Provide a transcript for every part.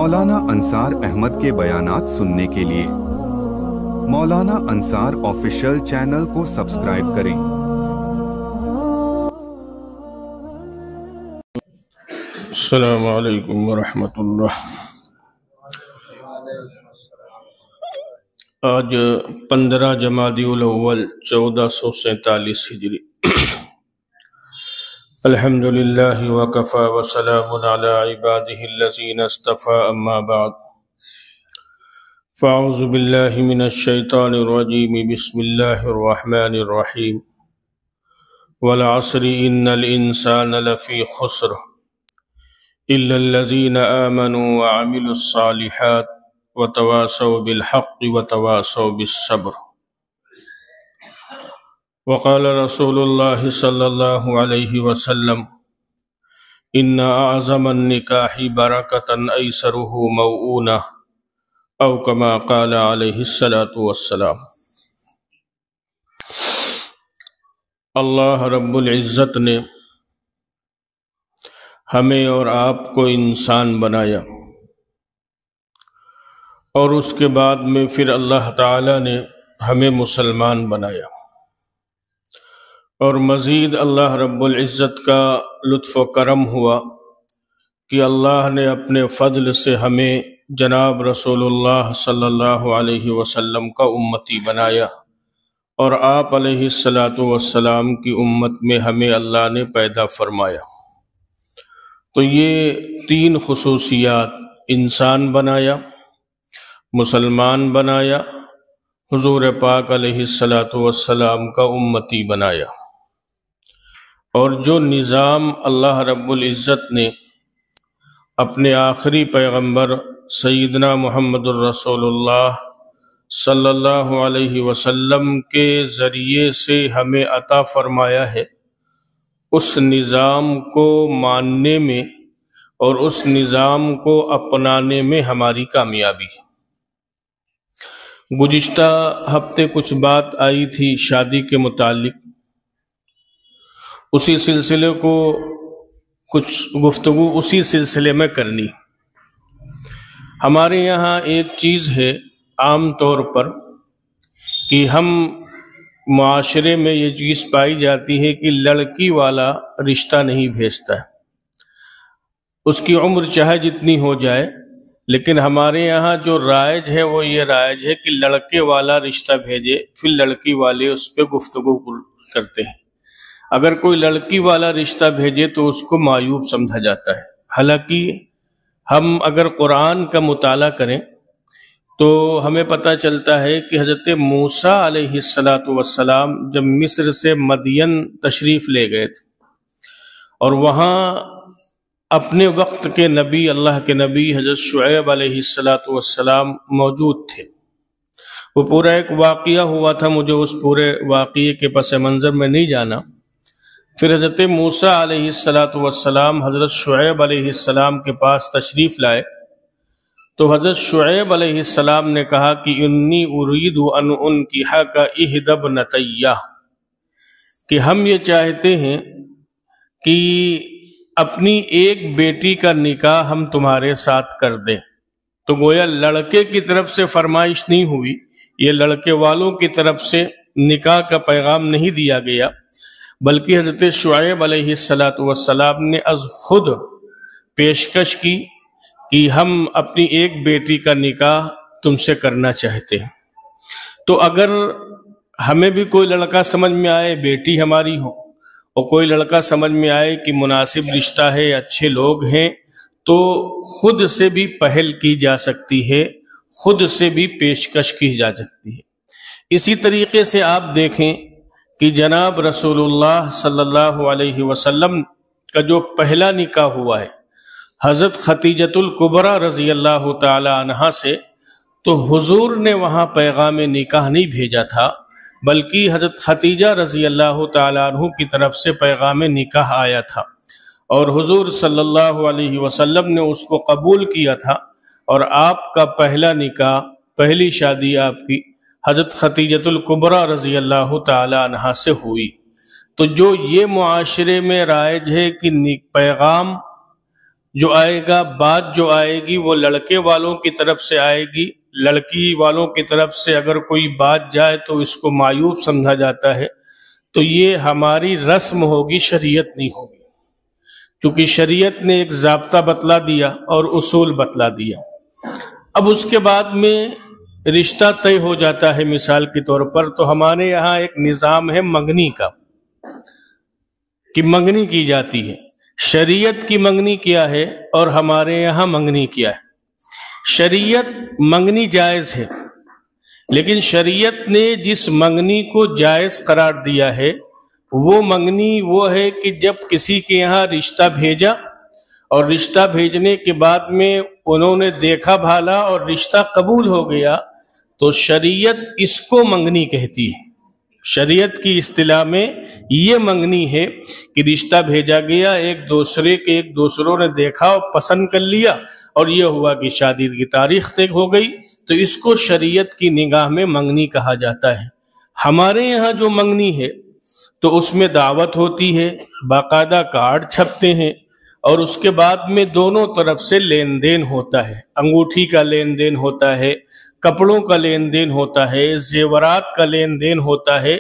مولانا انصار احمد کے بیانات سننے کے لیے مولانا انصار آفیشیل چینل کو سبسکرائب کریں۔ السلام علیکم ورحمۃ اللہ۔ آج 15 جمادی الاول 1447 ہجری۔ الحمدللہ وکفی وسلام علی عبادہ الذین اصطفی، اما بعد فاعوذ باللہ من الشیطان الرجیم، بسم اللہ الرحمن الرحیم۔ والعصر ان الانسان لفی خسر الا الذین آمنوا وعملوا الصالحات وتواصوا بالحق وتواصوا بالصبر۔ وقال رسول اللہ صلی اللہ علیہ وسلم: ان اعظم النکاح برکۃ ایسرہ موؤونہ، او کما قال علیہ الصلاۃ والسلام۔ اللہ رب العزت نے ہمیں اور آپ کو انسان بنایا، اور اس کے بعد میں پھر اللہ تعالی نے ہمیں مسلمان بنایا، اور مزید اللہ رب العزت کا لطف و کرم ہوا کہ اللہ نے اپنے فضل سے ہمیں جناب رسول اللہ صلی اللہ علیہ وسلم کا امتی بنایا، اور آپ علیہ الصلاۃ والسلام کی امت میں ہمیں اللہ نے پیدا فرمایا۔ تو یہ 3 خصوصیات: انسان بنایا، مسلمان بنایا، حضور پاک علیہ الصلاۃ والسلام کا امتی بنایا۔ اور جو نظام اللہ رب العزت نے اپنے آخری پیغمبر سیدنا محمد الرسول اللہ صلی اللہ علیہ وسلم کے ذریعے سے ہمیں عطا فرمایا ہے، اس نظام کو ماننے میں اور اس نظام کو اپنانے میں ہماری کامیابی ہے۔ گزشتہ ہفتے کچھ بات آئی تھی شادی کے متعلق، اسی سلسلے کو کچھ گفتگو اسی سلسلے میں کرنی۔ ہمارے یہاں ایک چیز ہے عام طور پر کہ ہم معاشرے میں یہ چیز پائی جاتی ہے کہ لڑکی والا رشتہ نہیں بھیجتا ہے، اس کی عمر چاہے جتنی ہو جائے، لیکن ہمارے یہاں جو رائج ہے وہ یہ رائج ہے کہ لڑکے والا رشتہ بھیجے، پھر لڑکی والے اس پہ گفتگو کرتے ہیں۔ اگر کوئی لڑکی والا رشتہ بھیجے تو اس کو معیوب سمجھا جاتا ہے، حالانکہ ہم اگر قرآن کا مطالعہ کریں تو ہمیں پتہ چلتا ہے کہ حضرت موسیٰ علیہ السلام جب مصر سے مدین تشریف لے گئے تھے، اور وہاں اپنے وقت کے نبی، اللہ کے نبی حضرت شعیب علیہ السلام موجود تھے۔ وہ پورا ایک واقعہ ہوا تھا، مجھے اس پورے واقعے کے پس منظر میں نہیں جانا۔ پھر حضرت موسیٰ علیہ السلام حضرت شعیب علیہ السلام کے پاس تشریف لائے، تو حضرت شعیب علیہ السلام نے کہا کہ انی ارید ان انکحک احدی ابنتیہ، کہ ہم یہ چاہتے ہیں کہ اپنی ایک بیٹی کا نکاح ہم تمہارے ساتھ کر دیں۔ تو گویا لڑکے کی طرف سے فرمائش نہیں ہوئی، یہ لڑکے والوں کی طرف سے نکاح کا پیغام نہیں دیا گیا، بلکہ حضرت شعیب علیہ السلام نے از خود پیشکش کی کہ ہم اپنی ایک بیٹی کا نکاح تم سے کرنا چاہتے ہیں۔ تو اگر ہمیں بھی کوئی لڑکا سمجھ میں آئے، بیٹی ہماری ہو، اور کوئی لڑکا سمجھ میں آئے کہ مناسب رشتہ ہے، اچھے لوگ ہیں، تو خود سے بھی پہل کی جا سکتی ہے، خود سے بھی پیشکش کی جا سکتی ہے۔ اسی طریقے سے آپ دیکھیں کہ جناب رسول اللہ صلی اللہ علیہ وسلم کا جو پہلا نکاح ہوا ہے حضرت خدیجۃ الکبریٰ رضی اللہ تعالی عنہا سے، تو حضور نے وہاں پیغام نکاح نہیں بھیجا تھا، بلکہ حضرت خدیجہ رضی اللہ تعالی عنہ کی طرف سے پیغام نکاح آیا تھا، اور حضور صلی اللہ علیہ وسلم نے اس کو قبول کیا تھا، اور آپ کا پہلا نکاح، پہلی شادی آپ کی حضرت خدیجۃ الکبریٰ رضی اللہ تعالی عنہا سے ہوئی۔ تو جو یہ معاشرے میں رائج ہے کہ پیغام جو آئے گا، بات جو آئے گی وہ لڑکے والوں کی طرف سے آئے گی. لڑکی والوں کی طرف سے اگر کوئی بات جائے تو اس کو معیوب سمجھا جاتا ہے. تو یہ ہماری رسم ہوگی، شریعت نہیں ہوگی، کیونکہ شریعت نے ایک ضابطہ بتلا دیا اور اصول بتلا دیا. اب اس کے بعد میں رشتہ طے ہو جاتا ہے. مثال کے طور پر تو ہمارے یہاں ایک نظام ہے منگنی کا، کہ منگنی کی جاتی ہے. شریعت کی منگنی کیا ہے اور ہمارے یہاں منگنی کیا ہے؟ شریعت منگنی جائز ہے، لیکن شریعت نے جس منگنی کو جائز قرار دیا ہے وہ منگنی وہ ہے کہ جب کسی کے یہاں رشتہ بھیجا اور رشتہ بھیجنے کے بعد میں انہوں نے دیکھا بھالا اور رشتہ قبول ہو گیا تو شریعت اس کو منگنی کہتی ہے. شریعت کی اصطلاح میں یہ منگنی ہے کہ رشتہ بھیجا گیا، ایک دوسروں نے دیکھا اور پسند کر لیا اور یہ ہوا کہ شادی کی تاریخ طے ہو گئی، تو اس کو شریعت کی نگاہ میں منگنی کہا جاتا ہے. ہمارے یہاں جو منگنی ہے تو اس میں دعوت ہوتی ہے، باقاعدہ کارڈ چھپتے ہیں اور اس کے بعد میں دونوں طرف سے لین دین ہوتا ہے. انگوٹھی کا لین دین ہوتا ہے، کپڑوں کا لین دین ہوتا ہے، زیورات کا لین دین ہوتا ہے.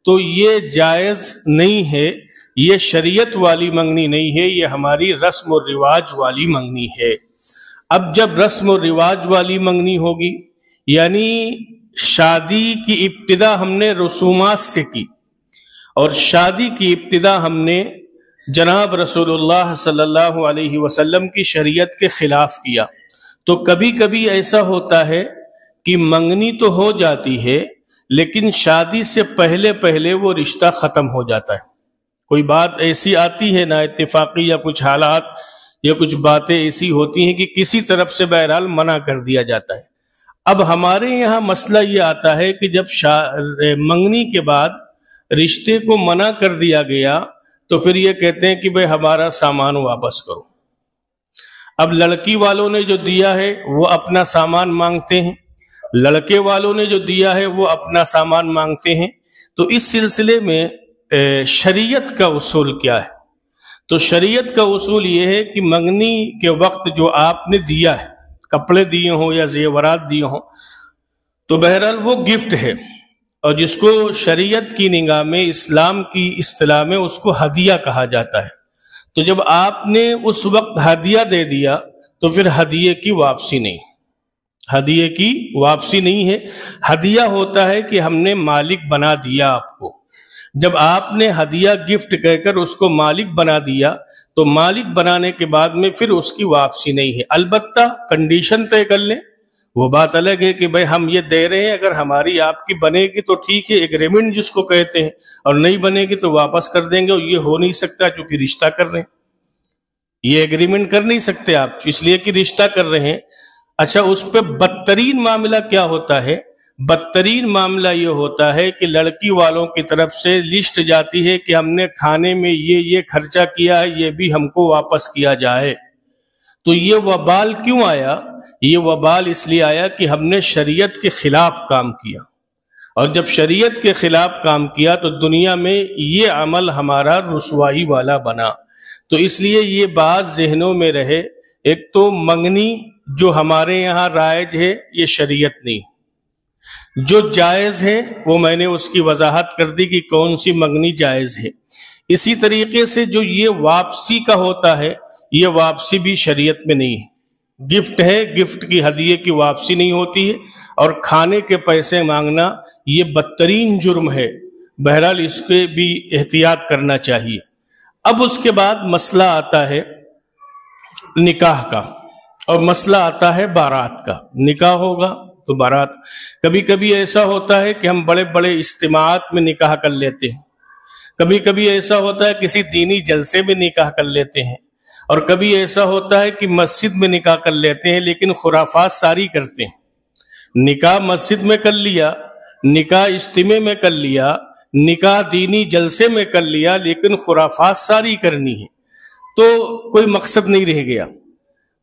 تو یہ جائز نہیں ہے، یہ شریعت والی منگنی نہیں ہے، یہ ہماری رسم و رواج والی منگنی ہے. اب جب رسم و رواج والی منگنی ہوگی، یعنی شادی کی ابتدا ہم نے رسومات سے کی اور شادی کی ابتدا ہم نے جناب رسول اللہ صلی اللہ علیہ وسلم کی شریعت کے خلاف کیا، تو کبھی کبھی ایسا ہوتا ہے کہ منگنی تو ہو جاتی ہے لیکن شادی سے پہلے وہ رشتہ ختم ہو جاتا ہے. کوئی بات ایسی آتی ہے نا اتفاقی، یا کچھ حالات یا کچھ باتیں ایسی ہوتی ہیں کہ کسی طرف سے بہرحال منع کر دیا جاتا ہے. اب ہمارے یہاں مسئلہ یہ آتا ہے کہ جب منگنی کے بعد رشتے کو منع کر دیا گیا تو پھر یہ کہتے ہیں کہ بھئی ہمارا سامان واپس کرو. اب لڑکی والوں نے جو دیا ہے وہ اپنا سامان مانگتے ہیں، لڑکے والوں نے جو دیا ہے وہ اپنا سامان مانگتے ہیں. تو اس سلسلے میں شریعت کا اصول کیا ہے؟ تو شریعت کا اصول یہ ہے کہ منگنی کے وقت جو آپ نے دیا ہے، کپڑے دیے ہوں یا زیورات دیے ہوں، تو بہرحال وہ گفٹ ہے، اور جس کو شریعت کی نگاہ میں، اسلام کی اصطلاح میں اس کو ہدیہ کہا جاتا ہے. تو جب آپ نے اس وقت ہدیہ دے دیا تو پھر ہدیے کی واپسی نہیں، ہدیے کی واپسی نہیں ہے. ہدیہ ہوتا ہے کہ ہم نے مالک بنا دیا آپ کو. جب آپ نے ہدیہ گفٹ کہہ کر اس کو مالک بنا دیا تو مالک بنانے کے بعد میں پھر اس کی واپسی نہیں ہے. البتہ کنڈیشن طے کر لیں، وہ بات الگ ہے کہ بھئی ہم یہ دے رہے ہیں، اگر ہماری آپ کی بنے گی تو ٹھیک ہے، ایگریمنٹ جس کو کہتے ہیں، اور نہیں بنے گی تو واپس کر دیں گے. اور یہ ہو نہیں سکتا کیونکہ رشتہ کر رہے ہیں، یہ ایگریمنٹ کر نہیں سکتے آپ اس لیے کہ رشتہ کر رہے ہیں. اچھا، اس پہ بدترین معاملہ کیا ہوتا ہے؟ بدترین معاملہ یہ ہوتا ہے کہ لڑکی والوں کی طرف سے لسٹ جاتی ہے کہ ہم نے کھانے میں یہ خرچہ کیا ہے، یہ بھی ہم کو واپس کیا جائے. تو یہ وبال کیوں آیا؟ یہ وبال اس لیے آیا کہ ہم نے شریعت کے خلاف کام کیا، اور جب شریعت کے خلاف کام کیا تو دنیا میں یہ عمل ہمارا رسوائی والا بنا. تو اس لیے یہ بات ذہنوں میں رہے. ایک تو منگنی جو ہمارے یہاں رائج ہے یہ شریعت نہیں، جو جائز ہے وہ میں نے اس کی وضاحت کر دی کہ کون سی منگنی جائز ہے. اسی طریقے سے جو یہ واپسی کا ہوتا ہے، یہ واپسی بھی شریعت میں نہیں ہے. گفٹ ہے، گفٹ کی ہدیے کی واپسی نہیں ہوتی ہے، اور کھانے کے پیسے مانگنا یہ بدترین جرم ہے. بہرحال اس کے بھی احتیاط کرنا چاہیے. اب اس کے بعد مسئلہ آتا ہے نکاح کا، اور مسئلہ آتا ہے بارات کا. نکاح ہوگا تو بارات. کبھی کبھی ایسا ہوتا ہے کہ ہم بڑے بڑے اجتماعات میں نکاح کر لیتے ہیں، کبھی کبھی ایسا ہوتا ہے کسی دینی جلسے میں نکاح کر لیتے ہیں، اور کبھی ایسا ہوتا ہے کہ مسجد میں نکاح کر لیتے ہیں لیکن خرافات ساری کرتے ہیں. نکاح مسجد میں کر لیا، نکاح اجتماع میں کر لیا، نکاح دینی جلسے میں کر لیا، لیکن خرافات ساری کرنی ہے تو کوئی مقصد نہیں رہ گیا.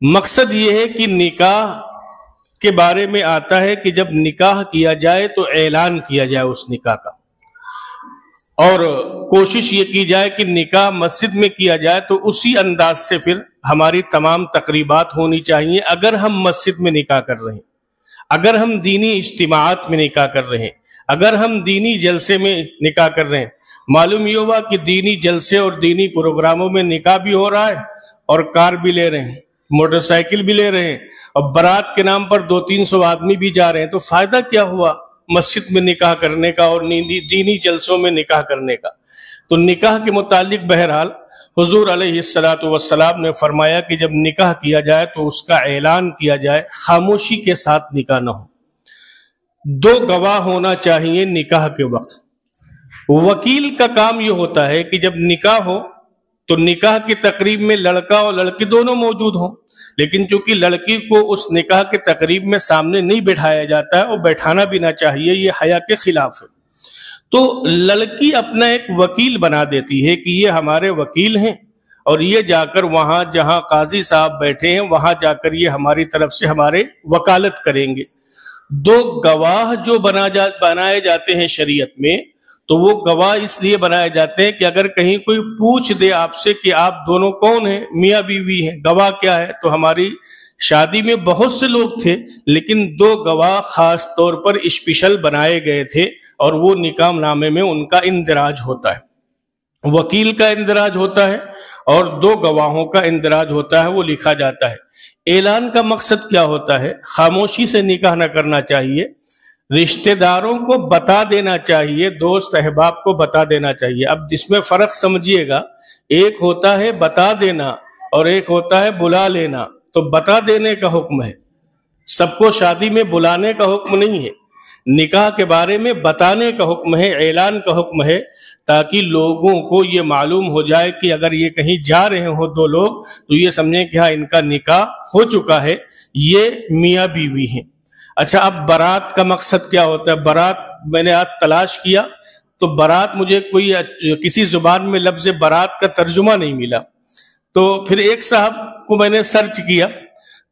مقصد یہ ہے کہ نکاح کے بارے میں آتا ہے کہ جب نکاح کیا جائے تو اعلان کیا جائے اس نکاح کا. اور کوشش یہ کی جائے کہ نکاح مسجد میں کیا جائے تو اسی انداز سے پھر ہماری تمام تقریبات ہونی چاہیے. اگر ہم مسجد میں نکاح کر رہے ہیں، اگر ہم دینی اجتماعات میں نکاح کر رہے ہیں، اگر ہم دینی جلسے میں نکاح کر رہے ہیں، معلوم یہ ہوا کہ دینی جلسے اور دینی پروگراموں میں نکاح بھی ہو رہا ہے اور کار بھی لے رہے ہیں، موٹر سائیکل بھی لے رہے ہیں، اور برات کے نام پر 200-300 آدمی بھی جا رہے ہیں، تو فائدہ کیا ہوا مسجد میں نکاح کرنے کا اور دینی جلسوں میں نکاح کرنے کا؟ تو نکاح کے متعلق بہرحال حضور علیہ السلام نے فرمایا کہ جب نکاح کیا جائے تو اس کا اعلان کیا جائے، خاموشی کے ساتھ نکاح نہ ہو. 2 گواہ ہونا چاہیے نکاح کے وقت. وکیل کا کام یہ ہوتا ہے کہ جب نکاح ہو تو نکاح کی تقریب میں لڑکا اور لڑکی دونوں موجود ہوں، لیکن چونکہ لڑکی کو اس نکاح کے تقریب میں سامنے نہیں بٹھایا جاتا ہے اور بیٹھانا بھی نہ چاہیے، یہ حیا کے خلاف ہے، تو لڑکی اپنا ایک وکیل بنا دیتی ہے کہ یہ ہمارے وکیل ہیں اور یہ جا کر وہاں جہاں قاضی صاحب بیٹھے ہیں وہاں جا کر یہ ہماری طرف سے ہمارے وکالت کریں گے. 2 گواہ جو بنائے جاتے ہیں شریعت میں، تو وہ گواہ اس لیے بنائے جاتے ہیں کہ اگر کہیں کوئی پوچھ دے آپ سے کہ آپ دونوں کون ہیں، میاں بیوی ہیں، گواہ کیا ہے، تو ہماری شادی میں بہت سے لوگ تھے لیکن 2 گواہ خاص طور پر اسپیشل بنائے گئے تھے، اور وہ نکاح نامے میں ان کا اندراج ہوتا ہے. وکیل کا اندراج ہوتا ہے اور 2 گواہوں کا اندراج ہوتا ہے، وہ لکھا جاتا ہے. اعلان کا مقصد کیا ہوتا ہے؟ خاموشی سے نکاح نہ کرنا چاہیے، رشتہ داروں کو بتا دینا چاہیے، دوست احباب کو بتا دینا چاہیے. اب جس میں فرق سمجھیے گا، ایک ہوتا ہے بتا دینا اور ایک ہوتا ہے بلا لینا. تو بتا دینے کا حکم ہے، سب کو شادی میں بلانے کا حکم نہیں ہے. نکاح کے بارے میں بتانے کا حکم ہے، اعلان کا حکم ہے، تاکہ لوگوں کو یہ معلوم ہو جائے کہ اگر یہ کہیں جا رہے ہوں 2 لوگ تو یہ سمجھیں کہ ہاں ان کا نکاح ہو چکا ہے، یہ میاں بیوی ہیں. اچھا، اب برات کا مقصد کیا ہوتا ہے؟ برات میں نے آج تلاش کیا تو برات مجھے کوئی کسی زبان میں لفظ برات کا ترجمہ نہیں ملا. تو پھر ایک صاحب کو میں نے سرچ کیا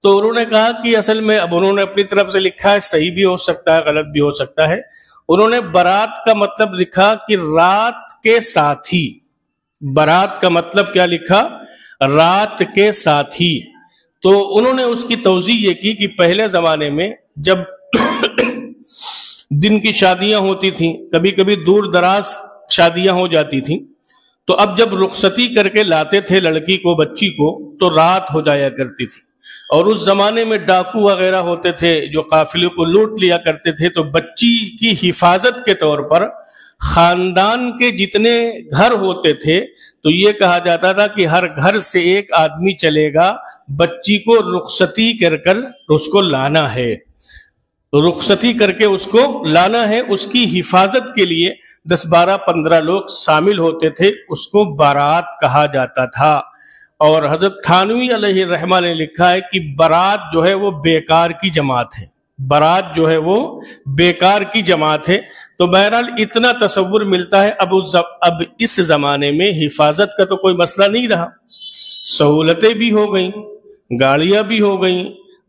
تو انہوں نے کہا کہ اصل میں اب انہوں نے اپنی طرف سے لکھا ہے، صحیح بھی ہو سکتا ہے غلط بھی ہو سکتا ہے. انہوں نے برات کا مطلب لکھا کہ رات کے ساتھی. برات کا مطلب کیا لکھا؟ رات کے ساتھی. تو انہوں نے اس کی توضیح یہ کی کہ پہلے زمانے میں جب دن کی شادیاں ہوتی تھیں، کبھی کبھی دور دراز شادیاں ہو جاتی تھیں، تو اب جب رخصتی کر کے لاتے تھے لڑکی کو، بچی کو، تو رات ہو جایا کرتی تھی. اور اس زمانے میں ڈاکو وغیرہ ہوتے تھے جو قافلے کو لوٹ لیا کرتے تھے، تو بچی کی حفاظت کے طور پر خاندان کے جتنے گھر ہوتے تھے تو یہ کہا جاتا تھا کہ ہر گھر سے ایک آدمی چلے گا، بچی کو رخصتی کر کر اس کو لانا ہے، رخصتی کر کے اس کو لانا ہے. اس کی حفاظت کے لیے 10-12-15 لوگ شامل ہوتے تھے، اس کو بارات کہا جاتا تھا. اور حضرت تھانوی علیہ الرحمہ نے لکھا ہے کہ برات جو ہے وہ بیکار کی جماعت ہے، برات جو ہے وہ بیکار کی جماعت ہے. تو بہرحال اتنا تصور ملتا ہے. اب اس زمانے میں حفاظت کا تو کوئی مسئلہ نہیں رہا، سہولتیں بھی ہو گئیں، گاڑیاں بھی ہو گئیں،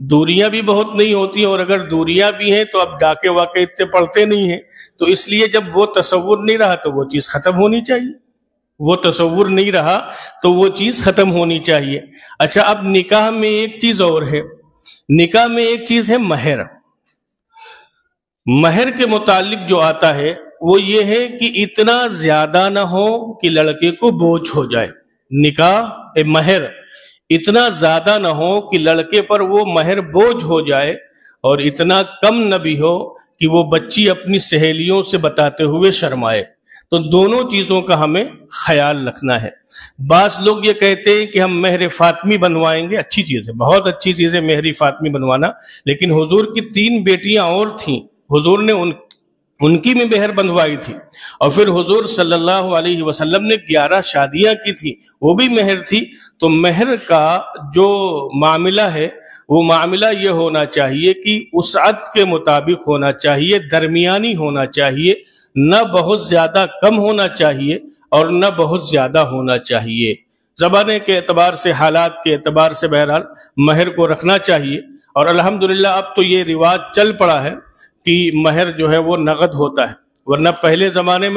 دوریاں بھی بہت نہیں ہوتی، اور اگر دوریاں بھی ہیں تو اب ڈاکے واقع اتنے پڑتے نہیں ہیں. تو اس لیے جب وہ تصور نہیں رہا تو وہ چیز ختم ہونی چاہیے، وہ تصور نہیں رہا تو وہ چیز ختم ہونی چاہیے. اچھا، اب نکاح میں ایک چیز اور ہے، نکاح میں ایک چیز ہے مہر. مہر کے متعلق جو آتا ہے وہ یہ ہے کہ اتنا زیادہ نہ ہو کہ لڑکے کو بوجھ ہو جائے. نکاح مہر اتنا زیادہ نہ ہو کہ لڑکے پر وہ مہر بوجھ ہو جائے، اور اتنا کم نہ بھی ہو کہ وہ بچی اپنی سہیلیوں سے بتاتے ہوئے شرمائے. تو دونوں چیزوں کا ہمیں خیال رکھنا ہے. بعض لوگ یہ کہتے ہیں کہ ہم مہر فاطمی بنوائیں گے. اچھی چیز ہے، بہت اچھی چیز ہے مہر فاطمی بنوانا، لیکن حضور کی 3 بیٹیاں اور تھیں، حضور نے ان کی بھی مہر بندھوائی تھی، اور پھر حضور صلی اللہ علیہ وسلم نے 11 شادیاں کی تھی، وہ بھی مہر تھی. تو مہر کا جو معاملہ ہے وہ معاملہ یہ ہونا چاہیے کہ وسعت کے مطابق ہونا چاہیے، درمیانی ہونا چاہیے، نہ بہت زیادہ کم ہونا چاہیے اور نہ بہت زیادہ ہونا چاہیے. زمانے کے اعتبار سے، حالات کے اعتبار سے بہرحال مہر کو رکھنا چاہیے. اور الحمدللہ اب تو یہ رواج چل پڑا ہے کہ مہر جو ہے وہ نقد ہوتا ہے. ورنہ پہلے زمانے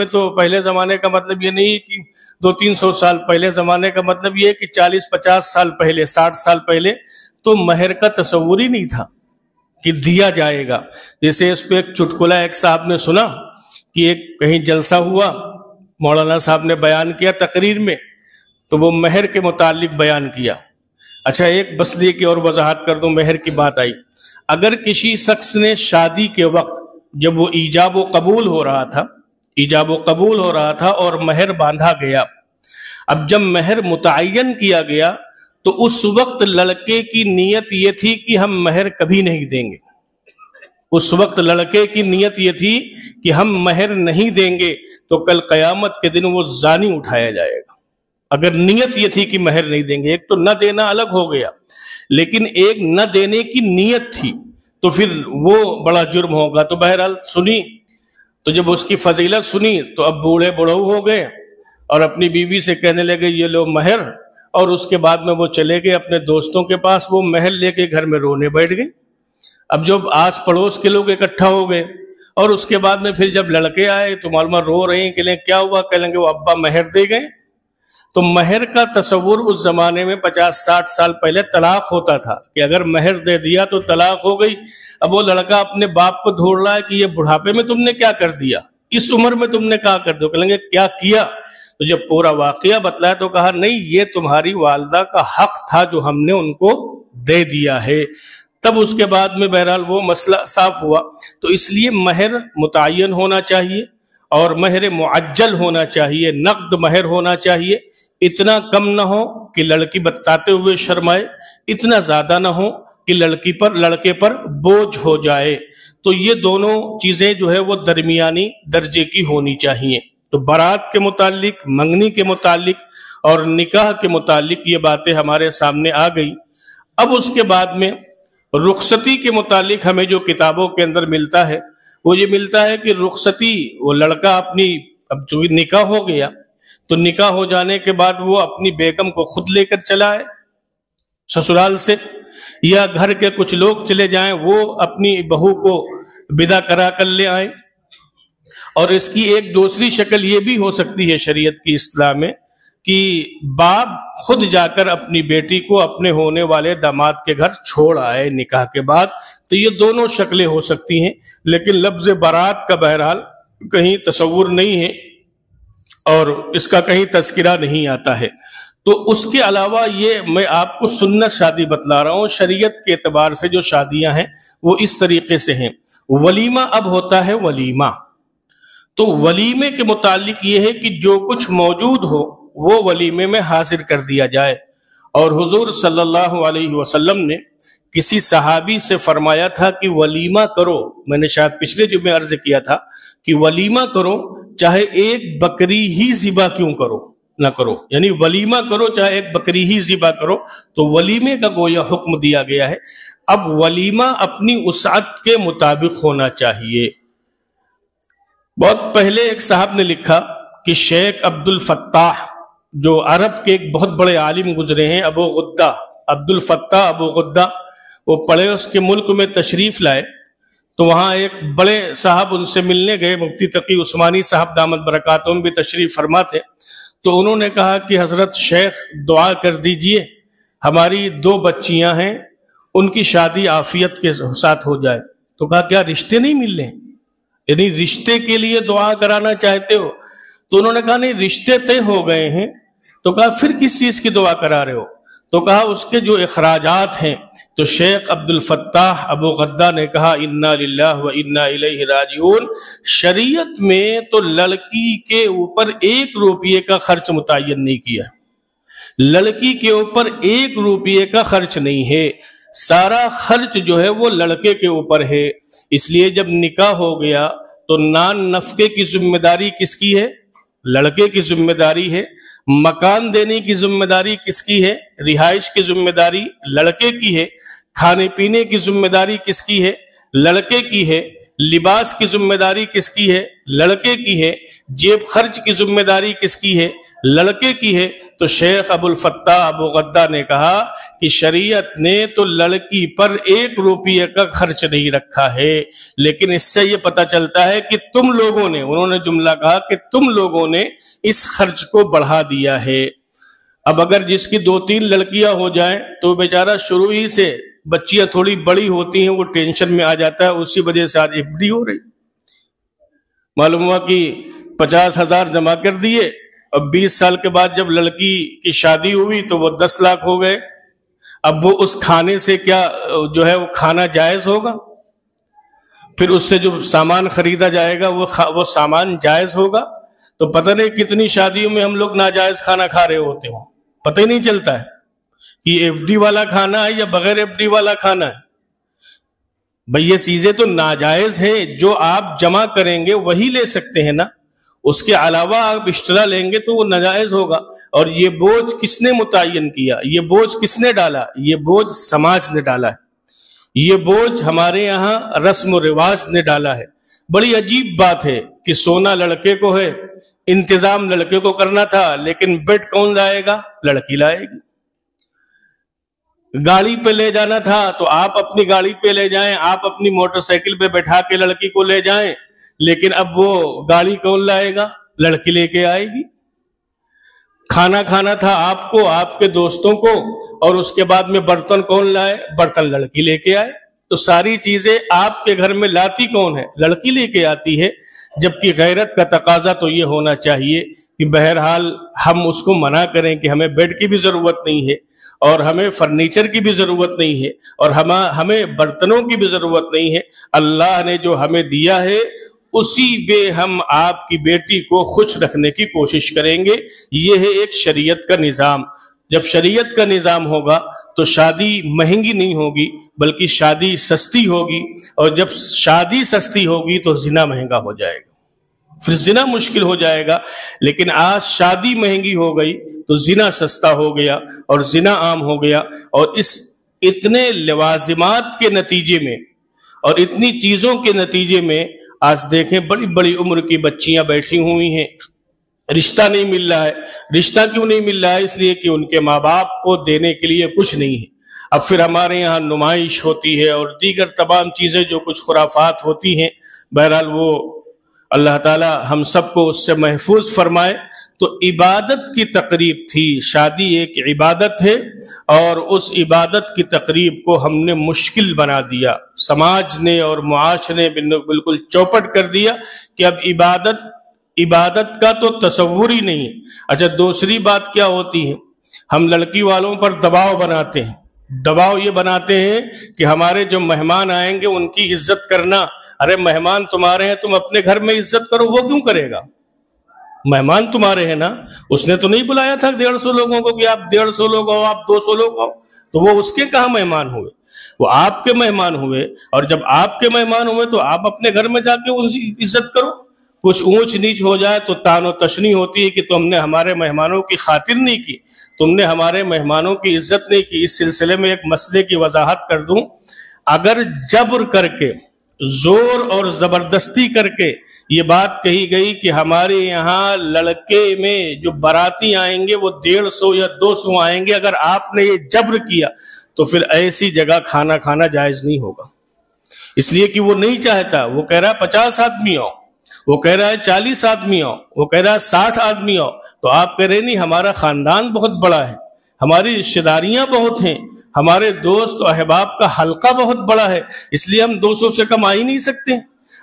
کا مطلب یہ نہیں کہ 200-300 سال پہلے زمانے کا مطلب یہ کہ 40-50 سال پہلے 60 سال پہلے تو مہر کا تصور ہی نہیں تھا کہ دیا جائے گا. جیسے اس پہ ایک چٹکلا ایک صاحب نے سنا کہ ایک کہیں جلسہ ہوا، مولانا صاحب نے بیان کیا تقریر میں، تو وہ مہر کے متعلق بیان کیا. اچھا ایک بس لیے کہ اور وضاحت کر دوں، مہر کی بات آئی. اگر کسی شخص نے شادی کے وقت جب وہ ایجاب و قبول ہو رہا تھا اور مہر باندھا گیا، اب جب مہر متعین کیا گیا تو اس وقت لڑکے کی نیت یہ تھی کہ ہم مہر کبھی نہیں دیں گے. اس وقت لڑکے کی نیت یہ تھی کہ ہم مہر نہیں دیں گے، تو کل قیامت کے دن وہ زانی اٹھایا جائے گا. اگر نیت یہ تھی کہ مہر نہیں دیں گے، ایک تو نہ دینا الگ ہو گیا، لیکن ایک نہ دینے کی نیت تھی تو پھر وہ بڑا جرم ہوگا. تو بہرحال سنی، تو جب اس کی فضیلت سنی تو اب بوڑھے بڑھو ہو گئے اور اپنی بیوی سے کہنے لگے یہ لو مہر، اور اس کے بعد میں وہ چلے گئے اپنے دوستوں کے پاس، وہ مہر لے کے گھر میں رونے بیٹھ گئے. اب جب آس پڑوس کے لوگ اکٹھا ہو گئے اور اس کے بعد میں پھر جب لڑکے آئے تو معلومات رو رہے ہیں کہ کیا ہوا، کہہ لیں گے وہ ابا مہر دے گئے. تو مہر کا تصور اس زمانے میں 50-60 سال پہلے طلاق ہوتا تھا کہ اگر مہر دے دیا تو طلاق ہو گئی. اب وہ لڑکا اپنے باپ کو ڈھونڈ رہا ہے کہ یہ بڑھاپے میں تم نے کیا کر دیا، اس عمر میں تم نے کیا کر دیا. کہیں گے کیا کیا؟ تو جب پورا واقعہ بتلایا تو کہا نہیں، یہ تمہاری والدہ کا حق تھا جو ہم نے ان کو دے دیا ہے. تب اس کے بعد میں بہرحال وہ مسئلہ صاف ہوا. تو اس لیے مہر متعین ہونا چاہیے اور مہر معجل ہونا چاہیے، نقد مہر ہونا چاہیے. اتنا کم نہ ہو کہ لڑکی بتاتے ہوئے شرمائے، اتنا زیادہ نہ ہو کہ لڑکے پر بوجھ ہو جائے. تو یہ دونوں چیزیں جو ہے وہ درمیانی درجے کی ہونی چاہیے. تو بارات کے متعلق، منگنی کے متعلق اور نکاح کے متعلق یہ باتیں ہمارے سامنے آ گئی. اب اس کے بعد میں رخصتی کے متعلق ہمیں جو کتابوں کے اندر ملتا ہے وہ یہ ملتا ہے کہ رخصتی، وہ لڑکا اپنی، اب جو نکاح ہو گیا تو نکاح ہو جانے کے بعد وہ اپنی بیگم کو خود لے کر چلا ہے سسرال سے، یا گھر کے کچھ لوگ چلے جائیں وہ اپنی بہو کو بدا کرا کر لے آئیں. اور اس کی ایک دوسری شکل یہ بھی ہو سکتی ہے شریعت کی اصطلاح میں کہ باپ خود جا کر اپنی بیٹی کو اپنے ہونے والے داماد کے گھر چھوڑ آئے نکاح کے بعد. تو یہ دونوں شکلیں ہو سکتی ہیں، لیکن لفظ بارات کا بہرحال کہیں تصور نہیں ہے اور اس کا کہیں تذکرہ نہیں آتا ہے. تو اس کے علاوہ یہ میں آپ کو سنت شادی بتلا رہا ہوں. شریعت کے اعتبار سے جو شادیاں ہیں وہ اس طریقے سے ہیں. ولیمہ اب ہوتا ہے ولیمہ. تو ولیمے کے متعلق یہ ہے کہ جو کچھ موجود ہو وہ ولیمے میں حاضر کر دیا جائے. اور حضور صلی اللہ علیہ وسلم نے کسی صحابی سے فرمایا تھا کہ ولیمہ کرو. میں نے شاید پچھلے جمعے عرض کیا تھا کہ ولیمہ کرو چاہے ایک بکری ہی ذبح کیوں نہ کرو، یعنی ولیمہ کرو چاہے ایک بکری ہی ذبح کرو. تو ولیمے کا گویا حکم دیا گیا ہے. اب ولیمہ اپنی وسعت کے مطابق ہونا چاہیے. بہت پہلے ایک صاحب نے لکھا کہ شیخ عبد الفتاح جو عرب کے ایک بہت بڑے عالم گزرے ہیں، ابو غدہ، عبد الفتاح ابو غدہ، وہ پڑھے اس کے ملک میں تشریف لائے. تو وہاں ایک بڑے صاحب ان سے ملنے گئے، مفتی تقی عثمانی صاحب دامت برکاتہم بھی تشریف فرما تھے. تو انہوں نے کہا کہ حضرت شیخ دعا کر دیجئے، ہماری 2 بچیاں ہیں، ان کی شادی عافیت کے ساتھ ہو جائے. تو کہا کیا رشتے نہیں مل رہے، یعنی رشتے کے لیے دعا کرانا چاہتے ہو؟ تو انہوں نے کہا نہیں، رشتے طے ہو گئے ہیں. تو کہا پھر کس چیز کی دعا کرا رہے ہو؟ تو کہا اس کے جو اخراجات ہیں. تو شیخ عبد الفتاح ابو غدہ نے کہا انا للہ و انا الیہ راجعون. شریعت میں تو لڑکی کے اوپر 1 روپیے کا خرچ متعین نہیں کیا، لڑکی کے اوپر 1 روپیے کا خرچ نہیں ہے، سارا خرچ جو ہے وہ لڑکے کے اوپر ہے. اس لیے جب نکاح ہو گیا تو نان نفقے کی ذمہ داری کس کی ہے؟ لڑکے کی ذمہ داری ہے. مکان دینے کی ذمہ داری کس کی ہے؟ رہائش کی ذمہ داری لڑکے کی ہے. کھانے پینے کی ذمہ داری کس کی ہے؟ لڑکے کی ہے. لباس کی ذمہ داری کس کی ہے؟ لڑکے کی ہے. جیب خرچ کی ذمہ داری کس کی ہے؟ لڑکے کی ہے. تو شیخ ابو الفتح ابو غدہ نے کہا کہ شریعت نے تو لڑکی پر 1 روپیہ کا خرچ نہیں رکھا ہے، لیکن اس سے یہ پتہ چلتا ہے کہ تم لوگوں نے، انہوں نے جملہ کہا کہ تم لوگوں نے اس خرچ کو بڑھا دیا ہے. اب اگر جس کی 2-3 لڑکیاں ہو جائیں تو بیچارہ شروع ہی سے، بچیاں تھوڑی بڑی ہوتی ہیں وہ ٹینشن میں آ جاتا ہے، اسی وجہ سے آج ایف ڈی ہو رہی. معلوم ہوا کہ 50,000 جمع کر دیے، اب 20 سال کے بعد جب لڑکی کی شادی ہوئی تو وہ 10 لاکھ ہو گئے. اب وہ اس کھانے سے کیا جو ہے وہ کھانا جائز ہوگا؟ پھر اس سے جو سامان خریدا جائے گا وہ سامان جائز ہوگا؟ تو پتہ نہیں کتنی شادیوں میں ہم لوگ ناجائز کھانا کھا رہے ہوتے ہوں، پتہ ہی نہیں چلتا ہے کہ ایف ڈی والا کھانا ہے یا بغیر ایف ڈی والا کھانا ہے. بھئی یہ چیزیں تو ناجائز ہیں، جو آپ جمع کریں گے وہی لے سکتے ہیں نا، اس کے علاوہ آپ اشترا لیں گے تو وہ ناجائز ہوگا. اور یہ بوجھ کس نے متعین کیا؟ یہ بوجھ کس نے ڈالا؟ یہ بوجھ سماج نے ڈالا ہے، یہ بوجھ ہمارے یہاں رسم و رواج نے ڈالا ہے. بڑی عجیب بات ہے کہ سونا لڑکے کو ہے، انتظام لڑکے کو کرنا تھا، لیکن بیڈ کون لائے گا؟ لڑکی لائے گی. گاڑی پہ لے جانا تھا تو آپ اپنی گاڑی پہ لے جائیں، آپ اپنی موٹر سائیکل پہ بیٹھا کے لڑکی کو لے جائیں، لیکن اب وہ گاڑی کون لائے گا؟ لڑکی لے کے آئے گی. کھانا کھانا تھا آپ کو، آپ کے دوستوں کو، اور اس کے بعد میں برتن کون لائے؟ برتن لڑکی لے کے آئے. تو ساری چیزیں آپ کے گھر میں لاتی کون ہے؟ لڑکی لے کے آتی ہے. جبکہ غیرت کا تقاضا تو یہ ہونا چاہیے کہ بہرحال ہم اس کو منع کریں کہ ہمیں بیڈ کی بھی ضرورت نہیں ہے، اور ہمیں فرنیچر کی بھی ضرورت نہیں ہے، اور ہمیں برتنوں کی بھی ضرورت نہیں ہے. اللہ نے جو ہمیں دیا ہے اسی میں ہم آپ کی بیٹی کو خوش رکھنے کی کوشش کریں گے. یہ ہے ایک شریعت کا نظام. جب شریعت کا نظام ہوگا تو شادی مہنگی نہیں ہوگی بلکہ شادی سستی ہوگی، اور جب شادی سستی ہوگی تو زنا مہنگا ہو جائے گا، پھر زنا مشکل ہو جائے گا. لیکن آج شادی مہنگی ہو گئی تو زنا سستا ہو گیا اور زنا عام ہو گیا. اور اس اتنے لوازمات کے نتیجے میں اور اتنی چیزوں کے نتیجے میں آج دیکھیں بڑی بڑی عمر کی بچیاں بیٹھی ہوئی ہیں، رشتہ نہیں مل رہا ہے. رشتہ کیوں نہیں مل رہا ہے؟ اس لیے کہ ان کے ماں باپ کو دینے کے لیے کچھ نہیں ہے. اب پھر ہمارے یہاں نمائش ہوتی ہے اور دیگر تمام چیزیں جو کچھ خرافات ہوتی ہیں. بہرحال وہ اللہ تعالی ہم سب کو اس سے محفوظ فرمائے. تو عبادت کی تقریب تھی، شادی ایک عبادت ہے، اور اس عبادت کی تقریب کو ہم نے مشکل بنا دیا. سماج نے اور معاشرے نے بالکل چوپٹ کر دیا کہ اب عبادت کا تو تصور ہی نہیں ہے. اچھا دوسری بات کیا ہوتی ہے؟ ہم لڑکی والوں پر دباؤ بناتے ہیں. دباؤ یہ بناتے ہیں کہ ہمارے جو مہمان آئیں گے ان کی عزت کرنا. ارے مہمان تمہارے ہیں، تم اپنے گھر میں عزت کرو، وہ کیوں کرے گا؟ مہمان تمہارے ہیں نا، اس نے تو نہیں بلایا تھا 150 لوگوں کو کہ آپ 150 لوگ آؤ، آپ 200 لوگ آؤ. تو وہ اس کے کہاں مہمان ہوئے؟ وہ آپ کے مہمان ہوئے. اور جب آپ کے مہمان ہوئے تو آپ اپنے گھر میں جا کے ان کی عزت کرو. کچھ اونچ نیچ ہو جائے تو تان و تشنی ہوتی ہے کہ تم نے ہمارے مہمانوں کی خاطر نہیں کی، تم نے ہمارے مہمانوں کی عزت نہیں کی. اس سلسلے میں ایک مسئلے کی وضاحت کر دوں. اگر جبر کر کے، زور اور زبردستی کر کے یہ بات کہی گئی کہ ہمارے یہاں لڑکے میں جو باراتی آئیں گے وہ 150 یا 200 آئیں گے، اگر آپ نے یہ جبر کیا تو پھر ایسی جگہ کھانا کھانا جائز نہیں ہوگا. اس لیے کہ وہ نہیں چاہتا. وہ کہہ رہا ہے 50 آدمی آؤ، وہ کہہ رہا ہے 40 آدمی آؤ، وہ کہہ رہا ہے 60 آدمی آؤ. تو آپ کہہ رہے نہیں، ہمارا خاندان بہت بڑا ہے، ہماری رشتہ داریاں بہت ہیں، ہمارے دوست و احباب کا حلقہ بہت بڑا ہے، اس لیے ہم 200 سے کم آ ہی نہیں سکتے.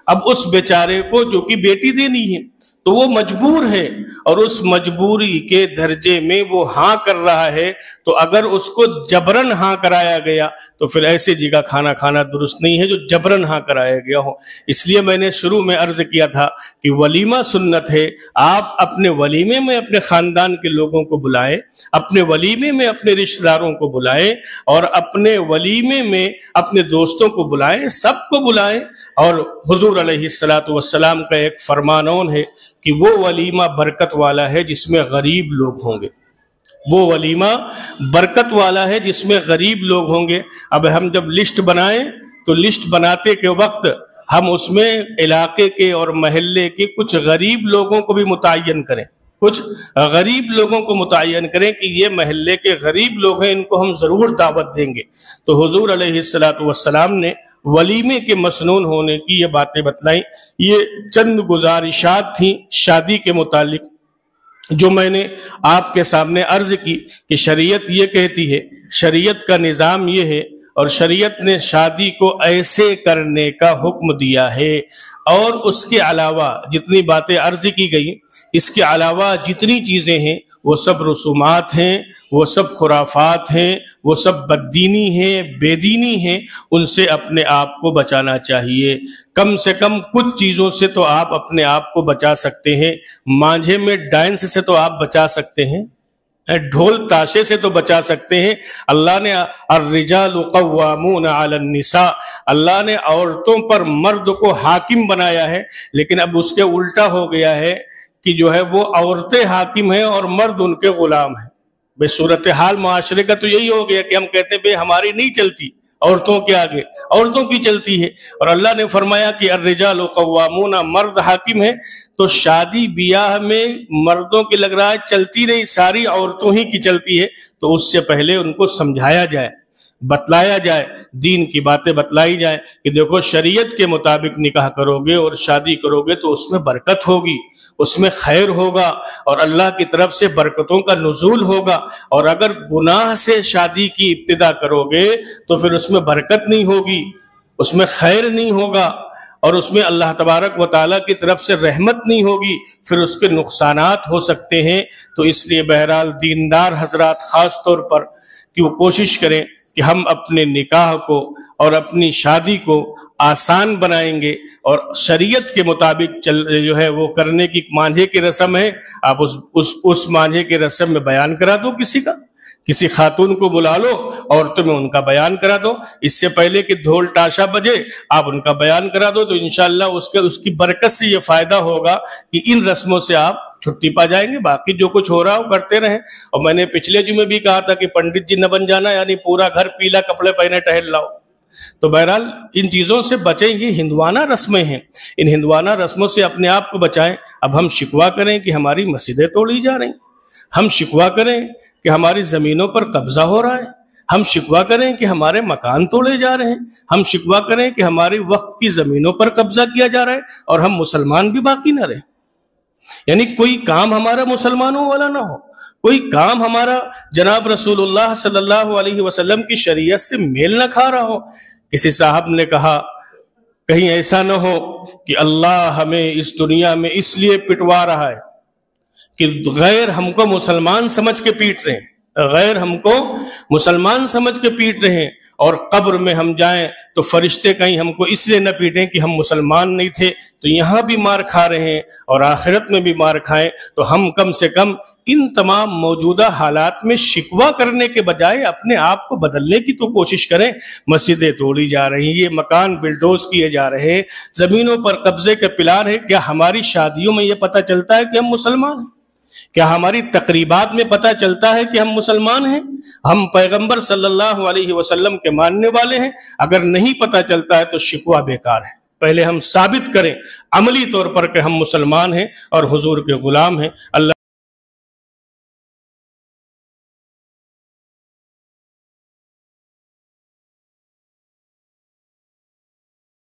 اب اس بیچارے کو جو کہ بیٹی دینی ہے تو وہ مجبور ہے، اور اس مجبوری کے درجے میں وہ ہاں کر رہا ہے. تو اگر اس کو جبرن ہاں کرایا گیا تو پھر ایسی جگہ کھانا کھانا درست نہیں ہے جو جبرن ہاں کرایا گیا ہو. اس لیے میں نے شروع میں عرض کیا تھا کہ ولیمہ سنت ہے. آپ اپنے ولیمے میں اپنے خاندان کے لوگوں کو بلائیں، اپنے ولیمے میں اپنے رشتہ داروں کو بلائیں، اور اپنے ولیمے میں اپنے دوستوں کو بلائیں، سب کو بلائیں. اور حضور علیہ السلام کا ایک فرمانون ہے کہ وہ ولیمہ برکت والا ہے جس میں غریب لوگ ہوں گے. وہ ولیمہ برکت والا ہے جس میں غریب لوگ ہوں گے. اب ہم جب لسٹ بنائیں تو لسٹ بناتے کے وقت ہم اس میں علاقے کے اور محلے کے کچھ غریب لوگوں کو بھی متعین کریں، کچھ غریب لوگوں کو متعین کریں کہ یہ محلے کے غریب لوگ ہیں، ان کو ہم ضرور دعوت دیں گے۔ تو حضور علیہ السلام نے ولیمے کے مسنون ہونے کی یہ باتیں بتلائیں۔ یہ چند گزارشات تھیں شادی کے متعلق جو میں نے آپ کے سامنے عرض کی کہ شریعت یہ کہتی ہے، شریعت کا نظام یہ ہے، اور شریعت نے شادی کو ایسے کرنے کا حکم دیا ہے۔ اور اس کے علاوہ جتنی باتیں عرض کی گئی، اس کے علاوہ جتنی چیزیں ہیں وہ سب رسومات ہیں، وہ سب خرافات ہیں، وہ سب بددینی ہیں، بے دینی ہیں، ان سے اپنے آپ کو بچانا چاہیے۔ کم سے کم کچھ چیزوں سے تو آپ اپنے آپ کو بچا سکتے ہیں۔ مانجھے میں ڈانس سے تو آپ بچا سکتے ہیں، ڈھول تاشے سے تو بچا سکتے ہیں۔ اللہ نے الرجال قوامون علی النساء، اللہ نے عورتوں پر مرد کو حاکم بنایا ہے، لیکن اب اس کے الٹا ہو گیا ہے کہ جو ہے وہ عورتیں حاکم ہیں اور مرد ان کے غلام ہیں۔ بے صورتحال معاشرے کا تو یہی ہو گیا کہ ہم کہتے ہیں بے ہماری نہیں چلتی، عورتوں کے آگے عورتوں کی چلتی ہے، اور اللہ نے فرمایا کہ الرجال قوامون، مرد حاکم ہے۔ تو شادی بیاہ میں مردوں کی لگ رہا ہے چلتی نہیں، ساری عورتوں ہی کی چلتی ہے۔ تو اس سے پہلے ان کو سمجھایا جائے، بتلایا جائے، دین کی باتیں بتلائی جائیں کہ دیکھو شریعت کے مطابق نکاح کرو گے اور شادی کرو گے تو اس میں برکت ہوگی، اس میں خیر ہوگا، اور اللہ کی طرف سے برکتوں کا نزول ہوگا۔ اور اگر گناہ سے شادی کی ابتدا کرو گے تو پھر اس میں برکت نہیں ہوگی، اس میں خیر نہیں ہوگا، اور اس میں اللہ تبارک و تعالیٰ کی طرف سے رحمت نہیں ہوگی، پھر اس کے نقصانات ہو سکتے ہیں۔ تو اس لیے بہرحال دیندار حضرات خاص طور پر کہ وہ کوشش کریں کہ ہم اپنے نکاح کو اور اپنی شادی کو آسان بنائیں گے، اور شریعت کے مطابق جو ہے وہ کرنے کی مانجھے کی رسم ہے، آپ اس مانجھے کی رسم میں بیان کرا دو، کسی خاتون کو بلا لو، عورتوں میں ان کا بیان کرا دو، اس سے پہلے کہ ڈھول تاشا بجے آپ ان کا بیان کرا دو، تو انشاءاللہ اس کی برکت سے یہ فائدہ ہوگا کہ ان رسموں سے آپ چھٹی پا جائیں گے۔ باقی جو کچھ ہو رہا ہو کرتے رہیں۔ اور میں نے پچھلے جمعے بھی کہا تھا کہ پنڈت جی نہ بن جانا، یعنی پورا گھر پیلا کپڑے پہنے ٹہل لاؤ۔ تو بہرحال ان چیزوں سے بچیں، یہ ہندوانہ رسمیں ہیں، ان ہندوانہ رسموں سے اپنے آپ کو بچائیں۔ اب ہم شکوہ کریں کہ ہماری مسجدیں توڑی جا رہی ہیں، ہم شکوہ کریں کہ ہماری زمینوں پر قبضہ ہو رہا ہے، ہم شکوہ کریں کہ ہمارے مکان توڑے جا رہے ہیں، ہم شکوہ کریں کہ ہماری وقف کی زمینوں پر قبضہ کیا جا رہا ہے، اور ہم مسلمان بھی باقی نہ رہیں۔ یعنی کوئی کام ہمارا مسلمانوں والا نہ ہو، کوئی کام ہمارا جناب رسول اللہ صلی اللہ علیہ وسلم کی شریعت سے میل نہ کھا رہا ہو۔ کسی صاحب نے کہا کہیں ایسا نہ ہو کہ اللہ ہمیں اس دنیا میں اس لیے پٹوا رہا ہے کہ غیر ہم کو مسلمان سمجھ کے پیٹ رہے ہیں، غیر ہم کو مسلمان سمجھ کے پیٹ رہے ہیں، اور قبر میں ہم جائیں تو فرشتے کہیں ہم کو اس لیے نہ پیٹیں کہ ہم مسلمان نہیں تھے، تو یہاں بھی مار کھا رہے ہیں اور آخرت میں بھی مار کھائیں۔ تو ہم کم سے کم ان تمام موجودہ حالات میں شکوہ کرنے کے بجائے اپنے آپ کو بدلنے کی تو کوشش کریں۔ مسجدیں توڑی جا رہی ہیں، یہ مکان بلڈوز کیے جا رہے ہیں، زمینوں پر قبضے کے پلان ہے۔ کیا ہماری شادیوں میں یہ پتہ چلتا ہے کہ ہم مسلمان ہیں؟ کیا ہماری تقریبات میں پتہ چلتا ہے کہ ہم مسلمان ہیں، ہم پیغمبر صلی اللہ علیہ وسلم کے ماننے والے ہیں؟ اگر نہیں پتہ چلتا ہے تو شکوہ بیکار ہے۔ پہلے ہم ثابت کریں عملی طور پر کہ ہم مسلمان ہیں اور حضور کے غلام ہیں۔ اللہ